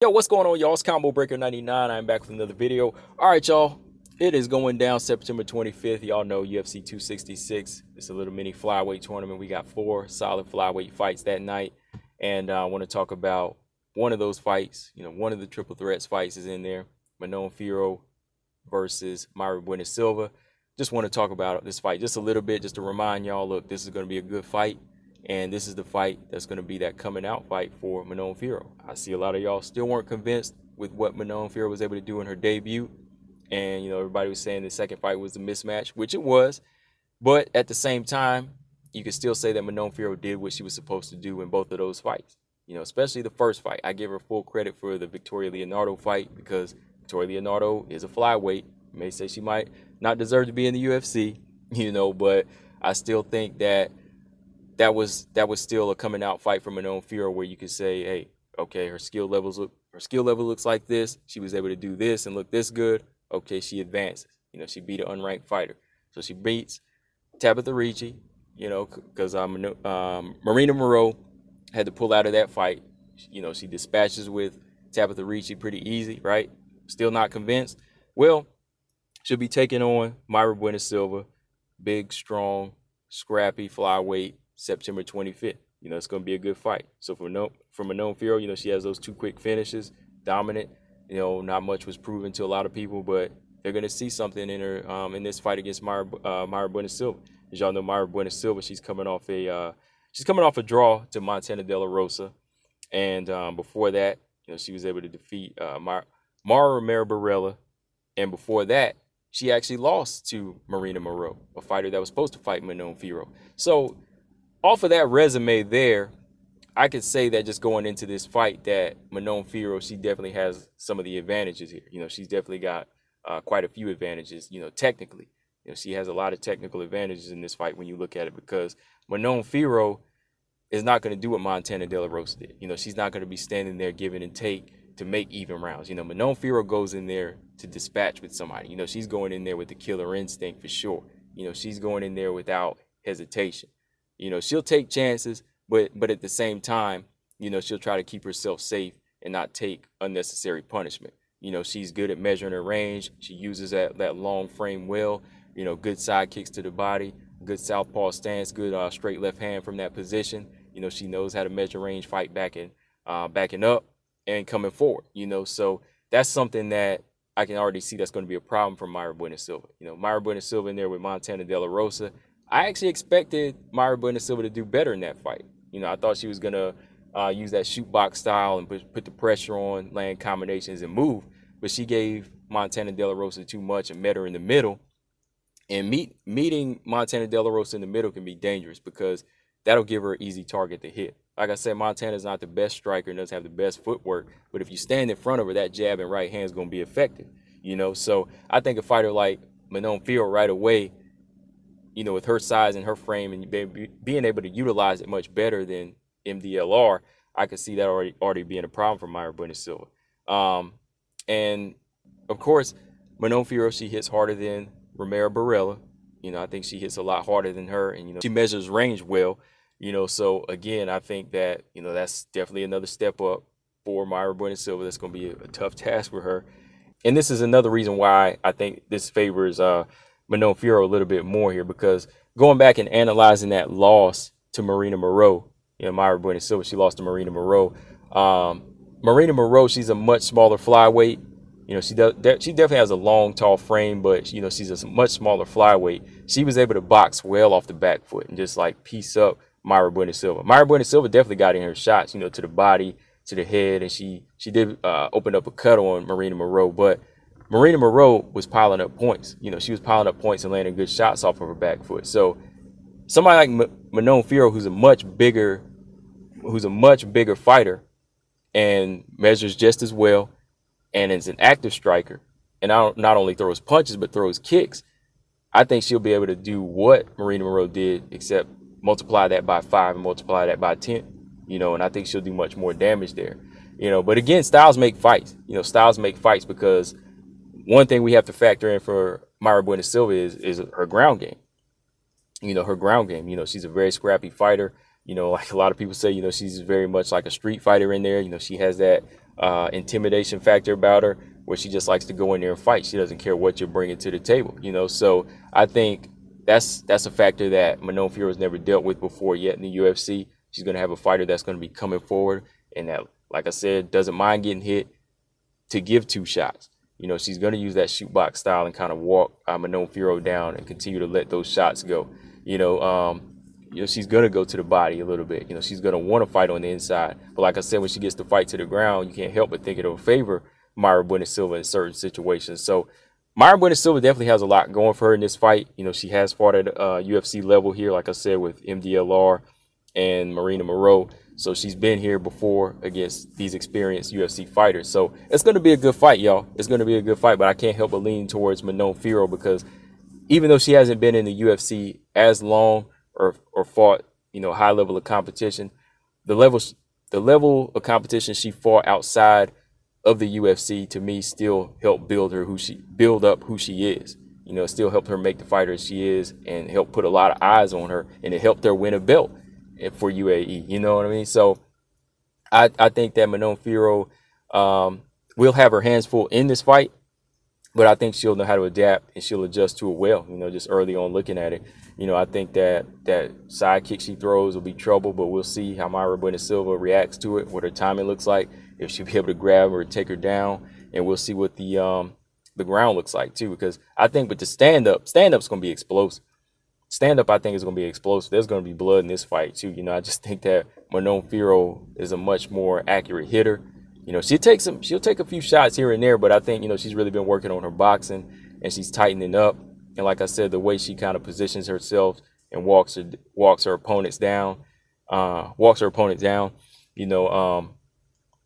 Yo, what's going on, y'all? It's Combo Breaker 99. I'm back with another video. All right, y'all. It is going down September 25th. Y'all know UFC 266. It's a little mini flyweight tournament. We got 4 solid flyweight fights that night. And I want to talk about one of those fights. One of the triple threats fights is in there. Manon Fiorot versus Mayra Bueno Silva. Just want to talk about this fight just a little bit, just to remind y'all, look, this is going to be a good fight. And this is the fight that's going to be that coming out fight for Manon Fiorot. I see a lot of y'all still weren't convinced with what Manon Fiorot was able to do in her debut. And, everybody was saying the second fight was a mismatch, which it was. But at the same time, you can still say that Manon Fiorot did what she was supposed to do in both of those fights. Especially the first fight. I give her full credit for the Victoria Leonardo fight because Victoria Leonardo is a flyweight. You may say she might not deserve to be in the UFC, but I still think that was still a coming out fight for Manon Fiorot where you could say, hey, okay, her skill level looks like this. She was able to do this and look this good. Okay, she advances. She beat an unranked fighter. So she beats Tabitha Ricci, because Marina Moreau had to pull out of that fight. She dispatches with Tabitha Ricci pretty easy, right? Still not convinced. Well, she'll be taking on Mayra Bueno Silva, big, strong, scrappy flyweight, September 25th. It's going to be a good fight. So for Manon Fiorot, she has those 2 quick finishes, dominant. Not much was proven to a lot of people, but they're going to see something in her in this fight against Mayra Bueno Silva. As y'all know, Mayra Bueno Silva, she's coming off a draw to Montana De La Rosa, and before that, she was able to defeat Mara Romero Barella, and before that, she actually lost to Marina Moreau, a fighter that was supposed to fight Manon Fiorot. So off of that resume there, I could say that just going into this fight that Manon Fiorot, she definitely has some of the advantages here. She's definitely got quite a few advantages, technically. She has a lot of technical advantages in this fight when you look at it because Manon Fiorot is not going to do what Montana De La Rosa did. She's not going to be standing there giving and take to make even rounds. Manon Fiorot goes in there to dispatch with somebody. She's going in there with the killer instinct for sure. She's going in there without hesitation. She'll take chances, but at the same time, she'll try to keep herself safe and not take unnecessary punishment. She's good at measuring her range. She uses that long frame well. Good side kicks to the body, good southpaw stance, good straight left hand from that position. She knows how to measure range, fight backing up and coming forward. So that's something that I can already see that's going to be a problem for Mayra Bueno Silva. Mayra Bueno Silva in there with Montana De La Rosa. I actually expected Mayra Bueno Silva to do better in that fight. I thought she was going to use that shoot box style and put the pressure on, land combinations and move. But she gave Montana De La Rosa too much and met her in the middle. And meeting Montana De La Rosa in the middle can be dangerous because that'll give her an easy target to hit. Like I said, Montana's not the best striker and doesn't have the best footwork. But if you stand in front of her, that jab and right hand is going to be effective. So I think a fighter like Manon Fiorot right away, with her size and her frame and being able to utilize it much better than MDLR, I could see that already being a problem for Mayra Bueno Silva. And of course, Manon Fiorot, she hits harder than Romero Barella. I think she hits a lot harder than her, and she measures range well. So again, I think that that's definitely another step up for Mayra Bueno Silva. That's going to be a tough task for her, and this is another reason why I think this favors Manon Fiorot a little bit more here, because going back and analyzing that loss to Marina Moreau, Mayra Bueno Silva, she lost to Marina Moreau. Marina Moreau, she's a much smaller flyweight. She definitely has a long, tall frame, but she's a much smaller flyweight. She was able to box well off the back foot and just like piece up Mayra Bueno Silva. Mayra Bueno Silva definitely got in her shots, to the body, to the head, and she did open up a cut on Marina Moreau, but Marina Moreau was piling up points. She was piling up points and landing good shots off of her back foot. So somebody like Manon Fiorot, who's a much bigger fighter and measures just as well, and is an active striker, and not only throws punches but throws kicks, I think she'll be able to do what Marina Moreau did, except multiply that by 5 and multiply that by 10. And I think she'll do much more damage there. But again, styles make fights. Styles make fights because one thing we have to factor in for Mayra Bueno Silva is her ground game. Her ground game. She's a very scrappy fighter. Like a lot of people say, she's very much like a street fighter in there. She has that intimidation factor about her, where she just likes to go in there and fight. She doesn't care what you're bringing to the table, you know. So I think that's a factor that Manon Fiorot has never dealt with before yet in the UFC. She's going to have a fighter that's going to be coming forward and that, like I said, doesn't mind getting hit to give 2 shots. You know, she's going to use that shoot box style and kind of walk Manon Fiorot down and continue to let those shots go. You know, she's going to go to the body a little bit. You know, she's going to want to fight on the inside. But like I said, when she gets to fight to the ground, you can't help but think it'll favor Mayra Bueno Silva in certain situations. So Mayra Bueno Silva definitely has a lot going for her in this fight. You know, she has fought at UFC level here, like I said, with MDLR and Marina Moreau. So she's been here before against these experienced UFC fighters. So it's going to be a good fight, y'all. It's going to be a good fight, but I can't help but lean towards Manon Fiorot because even though she hasn't been in the UFC as long or fought, you know, high level of competition, the level of competition she fought outside of the UFC, to me, still helped build up who she is. You know, it still helped her make the fighter she is and helped put a lot of eyes on her, and it helped her win a belt for UAE. You know what I mean? So I think that Manon Fiorot will have her hands full in this fight, but I think she'll know how to adapt and she'll adjust to it well. You know, just early on looking at it, you know, I think that side kick she throws will be trouble, but we'll see how Mayra Bueno Silva reacts to it, what her timing looks like, if she'll be able to grab her and take her down, and we'll see what the ground looks like too. Because I think with the stand-up's going to be explosive. Stand-up, I think, is going to be explosive. There's going to be blood in this fight too. You know, I just think that Manon Fiorot is a much more accurate hitter. You know, she'll take a few shots here and there, but I think, you know, she's really been working on her boxing and she's tightening up. And like I said, the way she kind of positions herself and walks her opponents down, you know,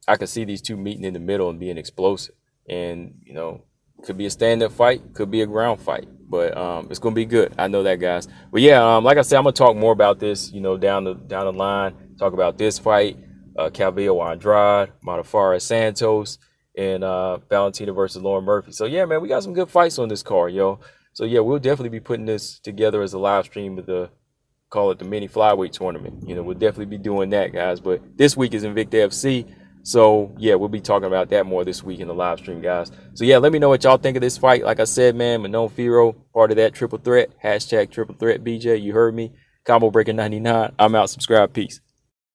I could see these two meeting in the middle and being explosive. And, you know, could be a stand-up fight, could be a ground fight, but it's gonna be good. I know that, guys. But yeah, like I said, I'm gonna talk more about this, you know, down the line. Talk about this fight, Calvillo Andrade, Montefara Santos, and Valentina versus Lauren Murphy. So yeah, man, we got some good fights on this card, yo. So yeah, we'll definitely be putting this together as a live stream of call it the mini flyweight tournament. You know, we'll definitely be doing that, guys. But this week is Invicta FC. So, yeah, we'll be talking about that more this week in the live stream, guys. So, yeah, let me know what y'all think of this fight. Like I said, man, Manon Fiorot, part of that triple threat. #triple threat BJ. You heard me. Combo Breaker 99. I'm out. Subscribe. Peace.